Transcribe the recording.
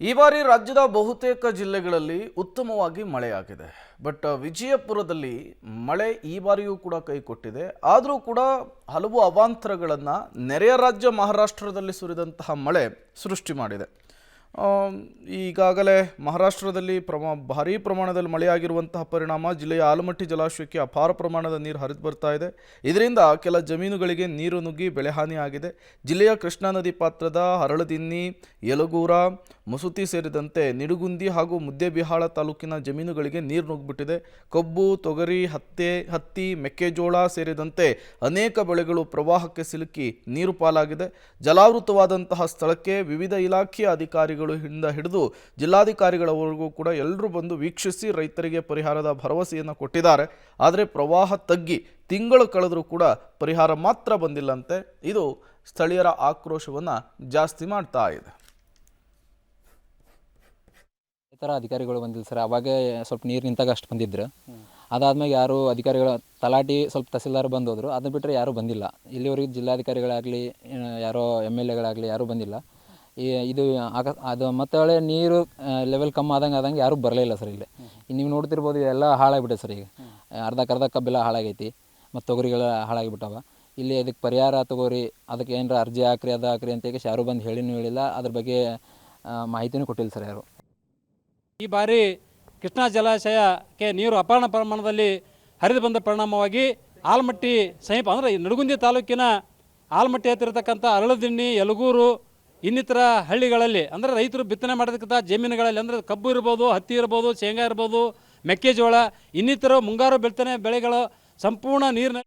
ಈ ಬಾರಿ ರಾಜ್ಯದ ಬಹುತೇಕ ಜಿಲ್ಲೆಗಳಲ್ಲಿ ಉತ್ತಮವಾಗಿ ಮಳೆಯಾಗಿದೆ. ಬಟ್ ವಿಜಯಪುರದಲ್ಲಿ ಮಳೆ ಈ ಬಾರಿಯೂ ಕೂಡ ಕೈ ಕೊಟ್ಟಿದೆ. ಆದರೂ ಕೂಡ ಹಲವು ಅವಾಂತರಗಳನ್ನು ನೆರೆಯ ರಾಜ್ಯ ಮಹಾರಾಷ್ಟ್ರದಲ್ಲಿ ಸುರಿದಂತಹ ಮಳೆ ಸೃಷ್ಟಿ ಮಾಡಿದೆ. ಈಗಾಗಲೇ ಮಹಾರಾಷ್ಟ್ರದಲ್ಲಿ ಭಾರೀ ಪ್ರಮಾಣದಲ್ಲಿ ಮಳೆಯಾಗಿರುವಂತಹ ಪರಿಣಾಮ ಜಿಲ್ಲೆಯ ಆಲಮಟ್ಟಿ ಜಲಾಶಯಕ್ಕೆ ಅಪಾರ ಪ್ರಮಾಣದ ನೀರು ಹರಿದು ಬರ್ತಾ ಇದೆ. ಇದರಿಂದ ಕೆಲ ಜಮೀನುಗಳಿಗೆ ನೀರು ನುಗ್ಗಿ ಬೆಳೆಹಾನಿಯಾಗಿದೆ. ಜಿಲ್ಲೆಯ ಕೃಷ್ಣಾ ನದಿ ಪಾತ್ರದ ಹರಳದಿನ್ನಿ, ಯಲಗೂರ, ಮಸುತಿ ಸೇರಿದಂತೆ ನಿಡುಗುಂದಿ ಹಾಗೂ ಮುದ್ದೇಬಿಹಾಳ ತಾಲೂಕಿನ ಜಮೀನುಗಳಿಗೆ ನೀರು ನುಗ್ಗಿಬಿಟ್ಟಿದೆ. ಕಬ್ಬು, ತೊಗರಿ, ಹತ್ತಿ, ಮೆಕ್ಕೆಜೋಳ ಸೇರಿದಂತೆ ಅನೇಕ ಬೆಳೆಗಳು ಪ್ರವಾಹಕ್ಕೆ ಸಿಲುಕಿ ನೀರು ಪಾಲಾಗಿದೆ. ಜಲಾವೃತವಾದಂತಹ ಸ್ಥಳಕ್ಕೆ ವಿವಿಧ ಇಲಾಖೆಯ ಅಧಿಕಾರಿಗಳು ಹಿಡಿದು ಜಿಲ್ಲಾಧಿಕಾರಿಗಳವರೆಗೂ ಕೂಡ ಎಲ್ಲರೂ ಬಂದು ವೀಕ್ಷಿಸಿ ರೈತರಿಗೆ ಪರಿಹಾರದ ಭರವಸೆಯನ್ನು ಕೊಟ್ಟಿದ್ದಾರೆ. ಆದರೆ ಪ್ರವಾಹ ತಗ್ಗಿ ತಿಂಗಳು ಕಳೆದರೂ ಕೂಡ ಪರಿಹಾರ ಮಾತ್ರ ಬಂದಿಲ್ಲಂತೆ. ಇದು ಸ್ಥಳೀಯರ ಆಕ್ರೋಶವನ್ನು ಜಾಸ್ತಿ ಮಾಡ್ತಾ ಇದೆ. ಈ ಥರ ಅಧಿಕಾರಿಗಳು ಬಂದಿಲ್ಲ ಸರ್. ಅವಾಗೇ ಸ್ವಲ್ಪ ನೀರು ನಿಂತಾಗ ಅಷ್ಟು ಬಂದಿದ್ರು. ಅದಾದ್ಮೇಲೆ ಯಾರು ಅಧಿಕಾರಿಗಳು ತಲಾಟಿ ಸ್ವಲ್ಪ ತಹಸೀಲ್ದಾರ್ ಬಂದು ಹೋದರು. ಅದನ್ನ ಬಿಟ್ಟರೆ ಯಾರೂ ಬಂದಿಲ್ಲ. ಇಲ್ಲಿವರೆಗೆ ಜಿಲ್ಲಾಧಿಕಾರಿಗಳಾಗಲಿ ಯಾರೋ MLAಗಳಾಗಲಿ ಯಾರೂ ಬಂದಿಲ್ಲ. ಇದು ಅದು ಮತ್ತೆ ಒಳ್ಳೆ ನೀರು ಲೆವೆಲ್ ಕಮ್ಮಿ ಆದಂಗೆ ಯಾರೂ ಬರಲೇ ಇಲ್ಲ ಸರ್. ಇಲ್ಲಿ ನೀವು ನೋಡ್ತಿರ್ಬೋದು, ಎಲ್ಲ ಹಾಳಾಗಿಬಿಟ್ಟೆ ಸರ್. ಈಗ ಅರ್ಧ ಕಬ್ಬೆಲ್ಲ ಹಾಳಾಗೈತಿ ಮತ್ತು ತೊಗರಿಗಳ ಹಾಳಾಗಿಬಿಟ್ಟವ. ಇಲ್ಲಿ ಅದಕ್ಕೆ ಪರಿಹಾರ ತಗೋರಿ, ಅದಕ್ಕೆ ಏನಾರ ಅರ್ಜಿ ಹಾಕ್ರಿ, ಅದು ಹಾಕ್ರಿ ಅಂತ ಯಾರೂ ಬಂದು ಹೇಳಿಲ್ಲ. ಅದ್ರ ಬಗ್ಗೆ ಮಾಹಿತಿನೂ ಕೊಟ್ಟಿಲ್ಲ ಸರ್ ಯಾರು. ಈ ಬಾರಿ ಕೃಷ್ಣಾ ಜಲಾಶಯಕ್ಕೆ ನೀರು ಅಪಾರ ಪ್ರಮಾಣದಲ್ಲಿ ಹರಿದು ಬಂದ ಪರಿಣಾಮವಾಗಿ ಆಲಮಟ್ಟಿ ಸಮೀಪ ಅಂದರೆ ನಡುಗುಂದಿ ತಾಲೂಕಿನ ಆಲಮಟ್ಟಿ ಹತ್ತಿರತಕ್ಕಂಥ ಅರಳದಿನ್ನಿ, ಯಲಗೂರು ಇನ್ನಿತರ ಹಳ್ಳಿಗಳಲ್ಲಿ ಅಂದರೆ ರೈತರು ಬಿತ್ತನೆ ಮಾಡತಕ್ಕಂಥ ಜಮೀನುಗಳಲ್ಲಿ ಅಂದರೆ ಕಬ್ಬು ಇರ್ಬೋದು, ಹತ್ತಿ ಇರ್ಬೋದು, ಶೇಂಗಾ ಇರ್ಬೋದು, ಮೆಕ್ಕೆಜೋಳ ಇನ್ನಿತರ ಮುಂಗಾರು ಬಿತ್ತನೆ ಬೆಳೆಗಳು ಸಂಪೂರ್ಣ ನೀರಿನ